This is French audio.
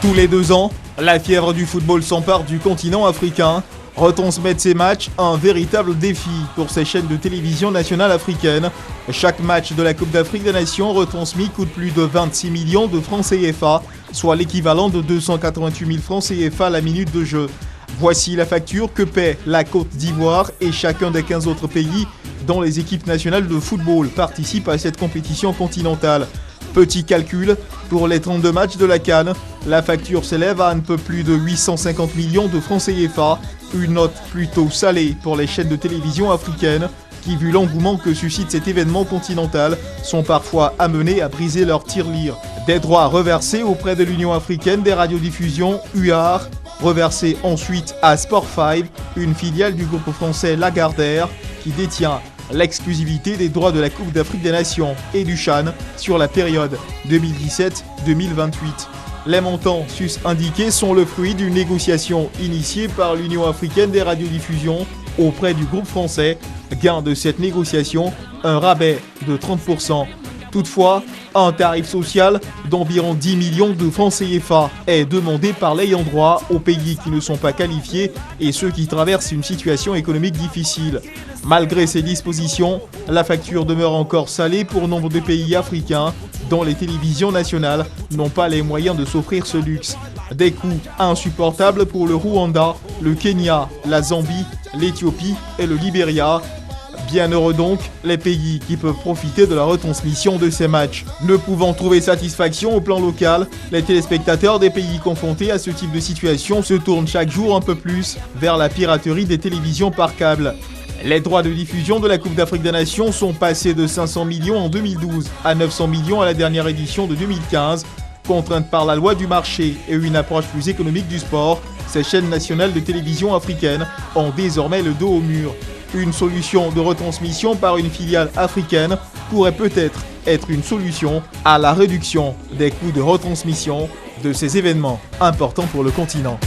Tous les 2 ans, la fièvre du football s'empare du continent africain. Retransmettre ces matchs, un véritable défi pour ces chaînes de télévision nationales africaines. Chaque match de la Coupe d'Afrique des Nations retransmis coûte plus de 26 millions de francs CFA, soit l'équivalent de 288 000 francs CFA la minute de jeu. Voici la facture que paie la Côte d'Ivoire et chacun des 15 autres pays dont les équipes nationales de football participent à cette compétition continentale. Petit calcul, pour les 32 matchs de la CAN, la facture s'élève à un peu plus de 850 millions de francs CFA, une note plutôt salée pour les chaînes de télévision africaines qui, vu l'engouement que suscite cet événement continental, sont parfois amenées à briser leur tirelire. Des droits reversés auprès de l'Union africaine des radiodiffusions UAR, reversés ensuite à Sport5, une filiale du groupe français Lagardère qui détient l'exclusivité des droits de la Coupe d'Afrique des Nations et du CHAN sur la période 2017-2028. Les montants sus-indiqués sont le fruit d'une négociation initiée par l'Union africaine des radiodiffusions auprès du groupe français. Gain de cette négociation, un rabais de 30%. Toutefois, un tarif social d'environ 10 millions de francs CFA est demandé par l'ayant droit aux pays qui ne sont pas qualifiés et ceux qui traversent une situation économique difficile. Malgré ces dispositions, la facture demeure encore salée pour nombre de pays africains dont les télévisions nationales n'ont pas les moyens de s'offrir ce luxe. Des coûts insupportables pour le Rwanda, le Kenya, la Zambie, l'Éthiopie et le Libéria. Bienheureux donc les pays qui peuvent profiter de la retransmission de ces matchs. Ne pouvant trouver satisfaction au plan local, les téléspectateurs des pays confrontés à ce type de situation se tournent chaque jour un peu plus vers la piraterie des télévisions par câble. Les droits de diffusion de la Coupe d'Afrique des Nations sont passés de 500 millions en 2012 à 900 millions à la dernière édition de 2015. Contraintes par la loi du marché et une approche plus économique du sport, ces chaînes nationales de télévision africaines ont désormais le dos au mur. Une solution de retransmission par une filiale africaine pourrait peut-être être une solution à la réduction des coûts de retransmission de ces événements importants pour le continent.